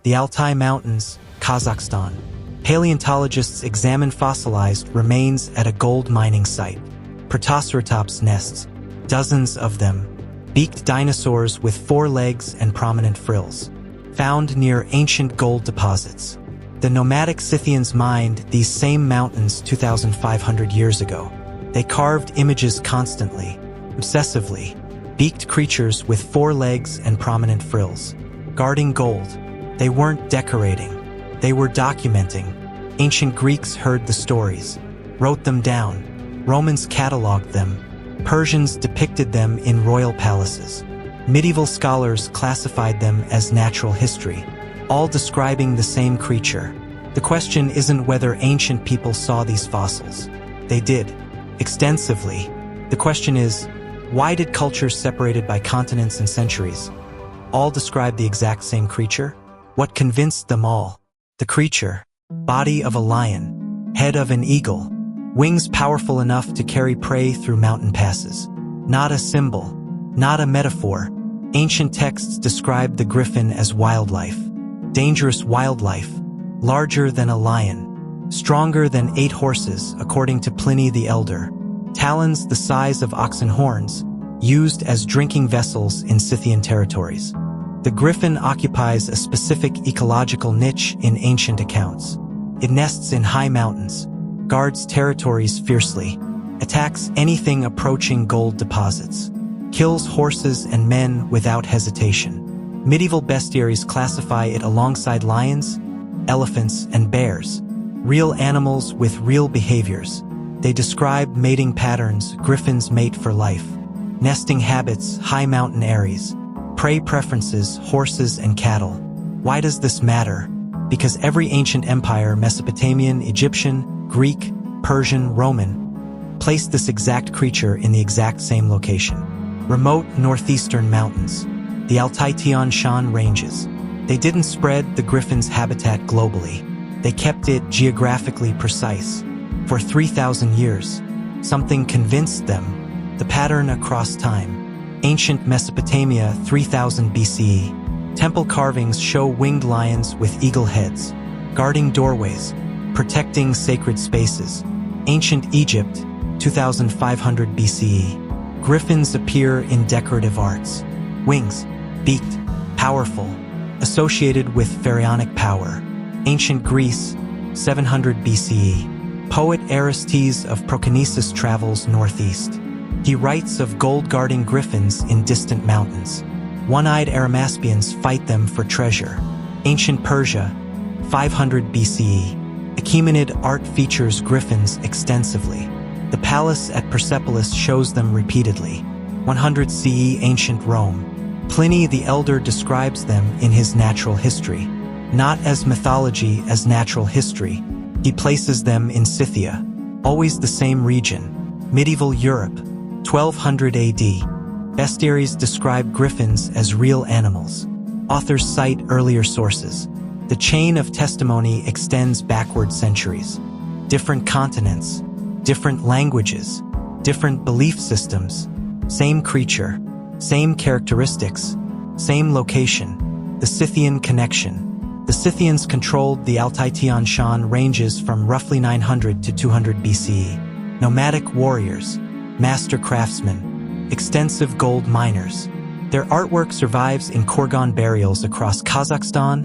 The Altai Mountains, Kazakhstan. Paleontologists examine fossilized remains at a gold mining site. Protoceratops nests, dozens of them. Beaked dinosaurs with 4 legs and prominent frills. Found near ancient gold deposits. The nomadic Scythians mined these same mountains 2,500 years ago. They carved images constantly, obsessively. Beaked creatures with 4 legs and prominent frills. Guarding gold. They weren't decorating. They were documenting. Ancient Greeks heard the stories, wrote them down. Romans cataloged them. Persians depicted them in royal palaces. Medieval scholars classified them as natural history, all describing the same creature. The question isn't whether ancient people saw these fossils. They did, extensively. The question is, why did cultures separated by continents and centuries all describe the exact same creature? What convinced them all? The creature. Body of a lion. Head of an eagle. Wings powerful enough to carry prey through mountain passes. Not a symbol. Not a metaphor. Ancient texts describe the griffin as wildlife. Dangerous wildlife. Larger than a lion. Stronger than 8 horses, according to Pliny the Elder. Talons the size of oxen horns, used as drinking vessels in Scythian territories. The griffin occupies a specific ecological niche in ancient accounts. It nests in high mountains, guards territories fiercely, attacks anything approaching gold deposits, kills horses and men without hesitation. Medieval bestiaries classify it alongside lions, elephants, and bears, real animals with real behaviors. They describe mating patterns, griffins mate for life, nesting habits, high mountain areas, prey preferences, horses and cattle. Why does this matter? Because every ancient empire, Mesopotamian, Egyptian, Greek, Persian, Roman, placed this exact creature in the exact same location. Remote northeastern mountains, the Altai Tian Shan ranges. They didn't spread the griffin's habitat globally. They kept it geographically precise. For 3,000 years, something convinced them, the pattern across time. Ancient Mesopotamia, 3000 BCE. Temple carvings show winged lions with eagle heads, guarding doorways, protecting sacred spaces. Ancient Egypt, 2500 BCE. Griffins appear in decorative arts. Wings, beaked, powerful, associated with pharaonic power. Ancient Greece, 700 BCE. Poet Aristes of Proconnesus travels northeast. He writes of gold-guarding griffins in distant mountains. One-eyed Arimaspians fight them for treasure. Ancient Persia, 500 BCE. Achaemenid art features griffins extensively. The palace at Persepolis shows them repeatedly. 100 CE Ancient Rome. Pliny the Elder describes them in his Natural History. Not as mythology, as natural history. He places them in Scythia, always the same region. Medieval Europe, 1200 AD. Bestiaries describe griffins as real animals. Authors cite earlier sources. The chain of testimony extends backward centuries. Different continents, different languages, different belief systems. Same creature, same characteristics, same location. The Scythian connection. The Scythians controlled the Altai Tian Shan ranges from roughly 900 to 200 BCE. Nomadic warriors, master craftsmen, extensive gold miners. Their artwork survives in Kurgan burials across Kazakhstan,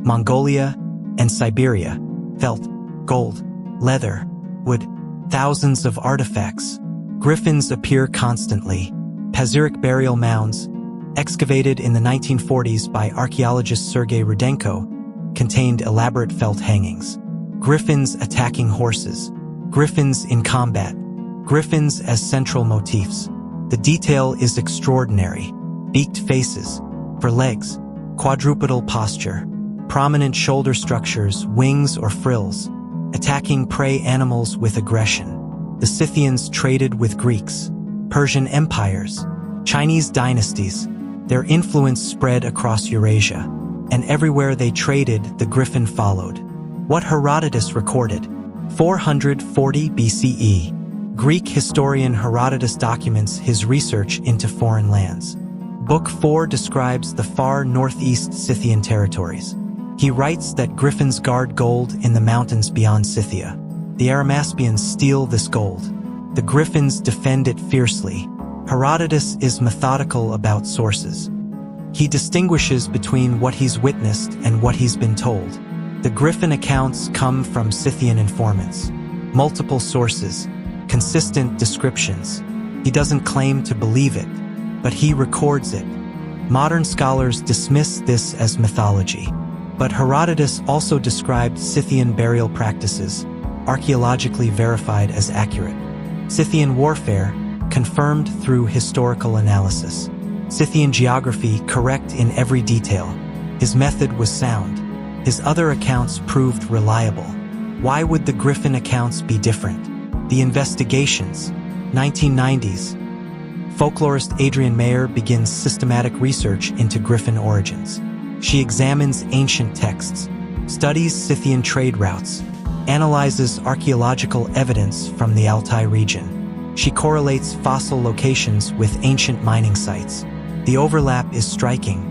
Mongolia, and Siberia. Felt, gold, leather, wood, thousands of artifacts. Griffins appear constantly. Pazyryk burial mounds, excavated in the 1940s by archaeologist Sergei Rudenko, contained elaborate felt hangings. Griffins attacking horses. Griffins in combat. Griffins as central motifs. The detail is extraordinary. Beaked faces, for legs, quadrupedal posture, prominent shoulder structures, wings or frills, attacking prey animals with aggression. The Scythians traded with Greeks, Persian empires, Chinese dynasties. Their influence spread across Eurasia, and everywhere they traded, the griffin followed. What Herodotus recorded, 440 BCE. Greek historian Herodotus documents his research into foreign lands. Book 4 describes the far northeast Scythian territories. He writes that griffins guard gold in the mountains beyond Scythia. The Arimaspians steal this gold. The griffins defend it fiercely. Herodotus is methodical about sources. He distinguishes between what he's witnessed and what he's been told. The griffin accounts come from Scythian informants. Multiple sources, consistent descriptions. He doesn't claim to believe it, but he records it. Modern scholars dismiss this as mythology. But Herodotus also described Scythian burial practices, archaeologically verified as accurate. Scythian warfare, confirmed through historical analysis. Scythian geography, correct in every detail. His method was sound. His other accounts proved reliable. Why would the Griffin accounts be different? The investigations. 1990s. Folklorist Adrienne Mayer begins systematic research into Griffin origins. She examines ancient texts, studies Scythian trade routes, analyzes archaeological evidence from the Altai region. She correlates fossil locations with ancient mining sites. The overlap is striking.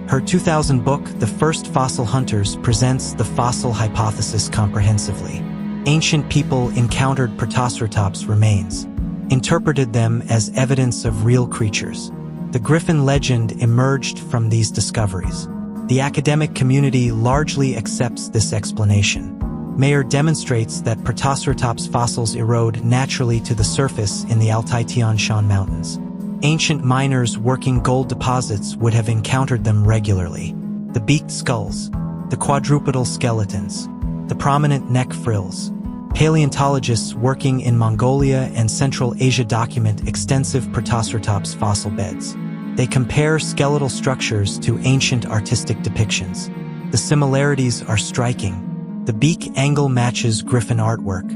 Her 2000 book, The First Fossil Hunters, presents the fossil hypothesis comprehensively. Ancient people encountered Protoceratops remains, interpreted them as evidence of real creatures. The Griffin legend emerged from these discoveries. The academic community largely accepts this explanation. Mayer demonstrates that Protoceratops fossils erode naturally to the surface in the Altai-Tian Shan Mountains. Ancient miners working gold deposits would have encountered them regularly. The beaked skulls, the quadrupedal skeletons, the prominent neck frills. Paleontologists working in Mongolia and Central Asia document extensive Protoceratops fossil beds. They compare skeletal structures to ancient artistic depictions. The similarities are striking. The beak angle matches Griffin artwork.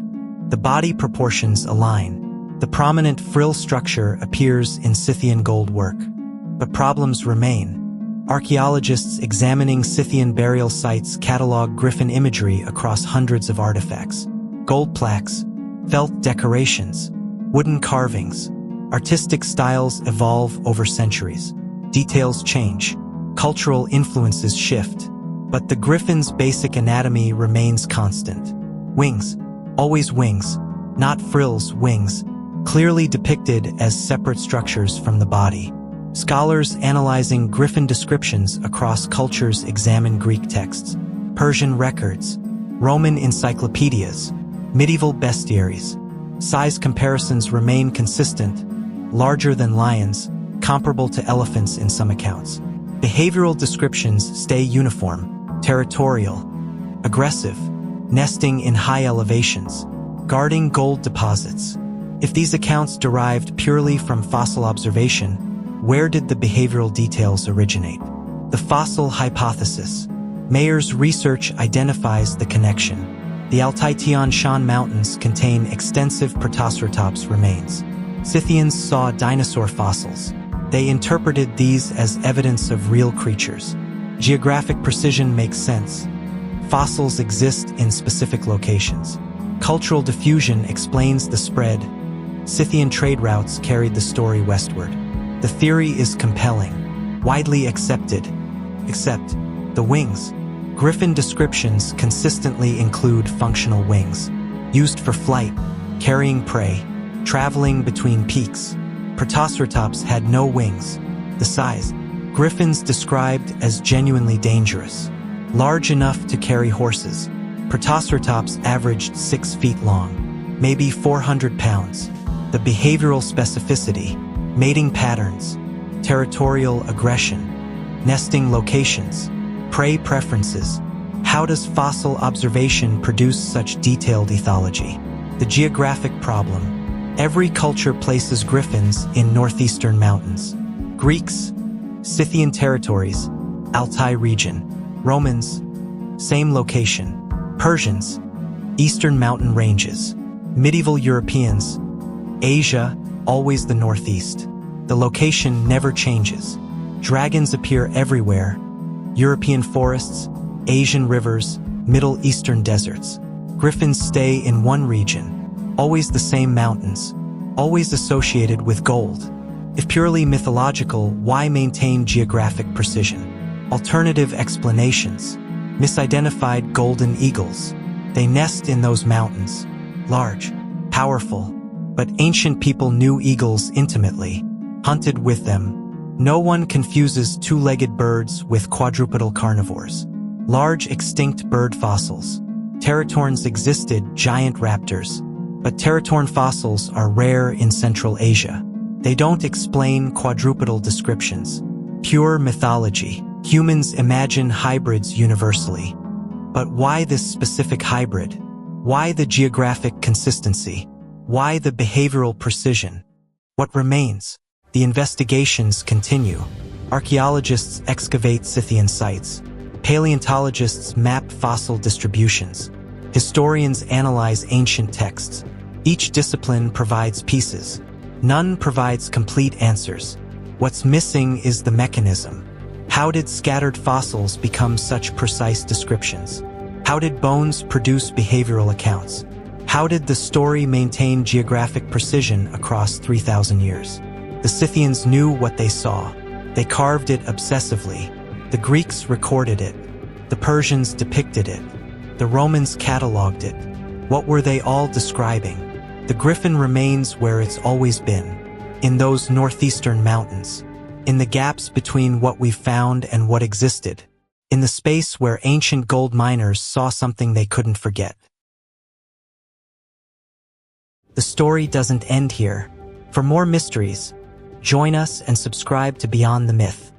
The body proportions align. The prominent frill structure appears in Scythian gold work. But problems remain. Archaeologists examining Scythian burial sites catalog Griffin imagery across hundreds of artifacts. Gold plaques, felt decorations, wooden carvings. Artistic styles evolve over centuries. Details change. Cultural influences shift. But the Griffin's basic anatomy remains constant. Wings, always wings, not frills, wings, clearly depicted as separate structures from the body. Scholars analyzing Griffin descriptions across cultures examine Greek texts, Persian records, Roman encyclopedias, medieval bestiaries. Size comparisons remain consistent, larger than lions, comparable to elephants in some accounts. Behavioral descriptions stay uniform. Territorial, aggressive, nesting in high elevations, guarding gold deposits. If these accounts derived purely from fossil observation, where did the behavioral details originate? The fossil hypothesis. Mayer's research identifies the connection. The Altai-Tian Shan Mountains contain extensive Protoceratops remains. Scythians saw dinosaur fossils. They interpreted these as evidence of real creatures. Geographic precision makes sense. Fossils exist in specific locations. Cultural diffusion explains the spread. Scythian trade routes carried the story westward. The theory is compelling, widely accepted, except the wings. Griffin descriptions consistently include functional wings, used for flight, carrying prey, traveling between peaks. Protoceratops had no wings. The size. Griffins described as genuinely dangerous, large enough to carry horses. Protoceratops averaged 6 feet long, maybe 400 pounds. The behavioral specificity, mating patterns, territorial aggression, nesting locations, prey preferences. How does fossil observation produce such detailed ethology? The geographic problem. Every culture places griffins in northeastern mountains. Greeks, Scythian territories, Altai region. Romans, same location. Persians, eastern mountain ranges. Medieval Europeans, Asia, always the northeast. The location never changes. Dragons appear everywhere. European forests, Asian rivers, Middle Eastern deserts. Griffins stay in one region, always the same mountains, always associated with gold. If purely mythological, why maintain geographic precision? Alternative explanations. Misidentified golden eagles. They nest in those mountains. Large, powerful, but ancient people knew eagles intimately, hunted with them. No one confuses two-legged birds with quadrupedal carnivores. Large extinct bird fossils. Teratorns existed, giant raptors. But teratorn fossils are rare in Central Asia. They don't explain quadrupedal descriptions. Pure mythology. Humans imagine hybrids universally. But why this specific hybrid? Why the geographic consistency? Why the behavioral precision? What remains? The investigations continue. Archaeologists excavate Scythian sites. Paleontologists map fossil distributions. Historians analyze ancient texts. Each discipline provides pieces. None provides complete answers. What's missing is the mechanism. How did scattered fossils become such precise descriptions? How did bones produce behavioral accounts? How did the story maintain geographic precision across 3,000 years? The Scythians knew what they saw. They carved it obsessively. The Greeks recorded it. The Persians depicted it. The Romans cataloged it. What were they all describing? The Griffin remains where it's always been, in those northeastern mountains, in the gaps between what we found and what existed, in the space where ancient gold miners saw something they couldn't forget. The story doesn't end here. For more mysteries, join us and subscribe to Beyond the Myth.